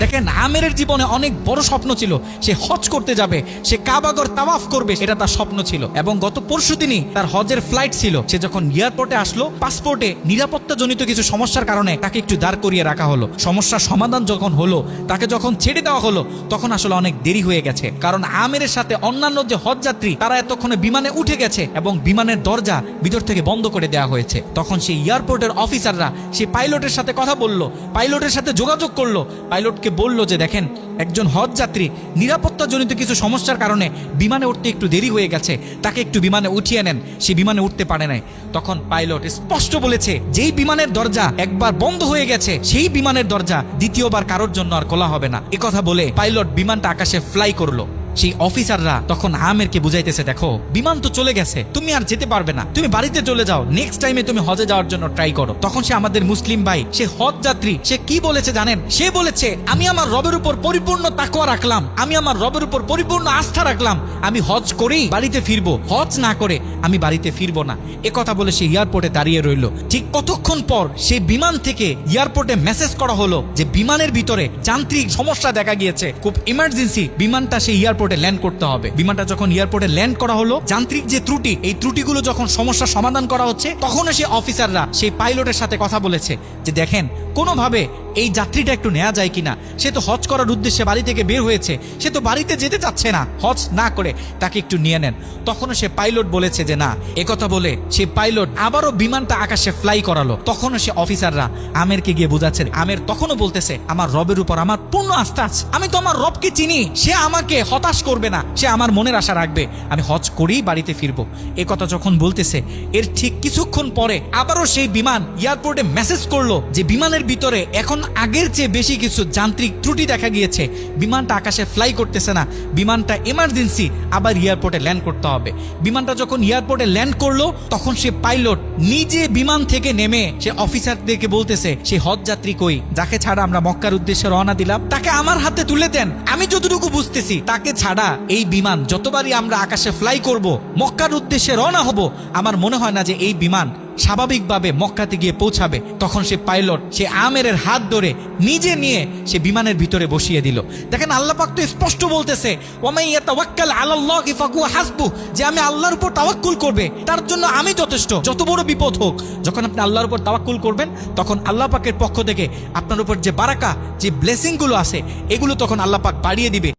দেখেন আমেরের জীবনে অনেক বড় স্বপ্ন ছিল, সে হজ করতে যাবে, সে কাবাগর তাওয়াফ করবে, এটা তার স্বপ্ন ছিল। এবং গত পরশুদিনই তার হজের ফ্লাইট ছিল। সে যখন এয়ারপোর্টে আসলো, পাসপোর্টে নিরাপত্তাজনিত কিছু সমস্যার কারণে তাকে একটু দাঁড় করিয়ে রাখা হলো। সমস্যার সমাধান যখন হলো, তাকে যখন ছেড়ে দেওয়া হলো, তখন আসলে অনেক দেরি হয়ে গেছে। কারণ আমেরের সাথে অন্যান্য যে হজ যাত্রী তারা এতক্ষণে বিমানে উঠে গেছে এবং বিমানের দরজা ভিতর থেকে বন্ধ করে দেওয়া হয়েছে। তখন সেই এয়ারপোর্টের অফিসাররা সেই পাইলটের সাথে কথা বললো, পাইলটের সাথে যোগাযোগ করলো, পাইলটকে বলল যে দেখেন একজন হজ যাত্রী নিরাপত্তাজনিত কিছু সমস্যার কারণে বিমানে উঠতে একটু দেরি হয়ে গেছে, তাকে একটু বিমানে উঠিয়ে নেন, সে বিমানে উঠতে পারে নাই। তখন পাইলট স্পষ্ট বলেছে যেই বিমানের দরজা একবার বন্ধ হয়ে গেছে সেই বিমানের দরজা দ্বিতীয়বার কারোর জন্য আর খোলা হবে না। কথা বলে পাইলট বিমানটা আকাশে ফ্লাই করলো। সেই অফিসাররা তখন আমেরকে বুঝাইতেছে, দেখো বিমান তো চলে গেছে, তুমি আর যেতে পারবে না, তুমি বাড়িতে চলে যাও, নেক্সট টাইমে তুমি হজে যাওয়ার জন্য ট্রাই করো। তখন সে আমাদের মুসলিম ভাই, সে হজ যাত্রী, সে কি বলেছে জানেন? সে বলেছে আমি আমার রবের উপর পরিপূর্ণ তাকওয়া রাখলাম, আমি আমার রবের উপর পরিপূর্ণ আস্থা রাখলাম, আমি হজ করেই বাড়িতে ফিরবো, হজ না করে আমি বাড়িতে ফিরবো না। কথা বলে সে এয়ারপোর্টে দাঁড়িয়ে রইল। ঠিক কতক্ষণ পর সেই বিমান থেকে এয়ারপোর্টে মেসেজ করা হলো যে বিমানের ভিতরে যান্ত্রিক সমস্যা দেখা গিয়েছে, খুব ইমার্জেন্সি বিমানটা সেই এয়ারপোর্টে ল্যান্ড করতে হবে। বিমানটা যখন এয়ারপোর্টে ল্যান্ড করা হলো, যান্ত্রিক যে ত্রুটি, এই ত্রুটিগুলো যখন সমস্যা সমাধান করা হচ্ছে, তখন সেই অফিসাররা সেই পাইলটের সাথে কথা বলেছে যে দেখেন কোনোভাবে এই যাত্রীটা একটু নেওয়া যায় কিনা, সে তো হজ করার উদ্দেশ্যে বাড়ি থেকে বের হয়েছে, সে তো বাড়িতে যেতে চাচ্ছে না, হজ না করে তাকে একটু নিয়ে নেন। তখনও সে পাইলট বলেছে যে না। কথা বলে সে পাইলট আবারও বিমানটা আকাশে ফ্লাই করালো। তখনও সে অফিসাররা আমেরকে গিয়ে বোঝাচ্ছে। আমের তখনও বলতেছে আমার রবের উপর আমার পূর্ণ আস্থা আছে, আমি তো আমার রবকে চিনি, সে আমাকে হতাশ করবে না, সে আমার মনের আশা রাখবে, আমি হজ করেই বাড়িতে ফিরবো। কথা যখন বলতেছে, এর ঠিক কিছুক্ষণ পরে আবারও সেই বিমান এয়ারপোর্টে মেসেজ করলো যে বিমানের ভিতরে এখন আগের চেয়ে বেশি কিছু যান্ত্রিক ত্রুটি দেখা গিয়েছে, বিমানটা আকাশে ফ্লাই করতেছে না, বিমানটা এমার্জেন্সি আবার এয়ারপোর্টে ল্যান্ড করতে হবে। বিমানটা যখন এয়ারপোর্টে ল্যান্ড করলো, তখন সে পাইলট নিজে বিমান থেকে নেমে সে অফিসারদেরকে বলতেছে সে হজ যাত্রী কই, যাকে ছাড়া আমরা মক্কার উদ্দেশ্যে রওনা দিলাম, তাকে আমার হাতে তুলে দেন। আমি যতটুকু বুঝতেছি তাকে ছাড়া এই বিমান যতবারই আমরা আকাশে ফ্লাই করব, মক্কার উদ্দেশ্যে রওনা হব, আমার মনে হয় না যে এই বিমান স্বাভাবিকভাবে মক্কাতে গিয়ে পৌঁছাবে। তখন সে পাইলট সে আমেরের হাত ধরে নিজে নিয়ে সে বিমানের ভিতরে বসিয়ে দিল। দেখেন আল্লাহ পাক তো স্পষ্ট বলতেছে ওয়ামাই ইয়াতাওয়াক্কাল আলাল্লাহি ফাহুয়া হাসবুহ, যে আমি আল্লাহর উপর তাওয়াক্কুল করবে তার জন্য আমি যথেষ্ট, যত বড় বিপদ হোক। যখন আপনি আল্লাহর উপর তাওয়াক্কুল করবেন, তখন আল্লাহ পাকের পক্ষ থেকে আপনার উপর যে বারাকা, যে ব্লেসিং গুলো আছে, এগুলো তখন আল্লাহ পাক বাড়িয়ে দিবে।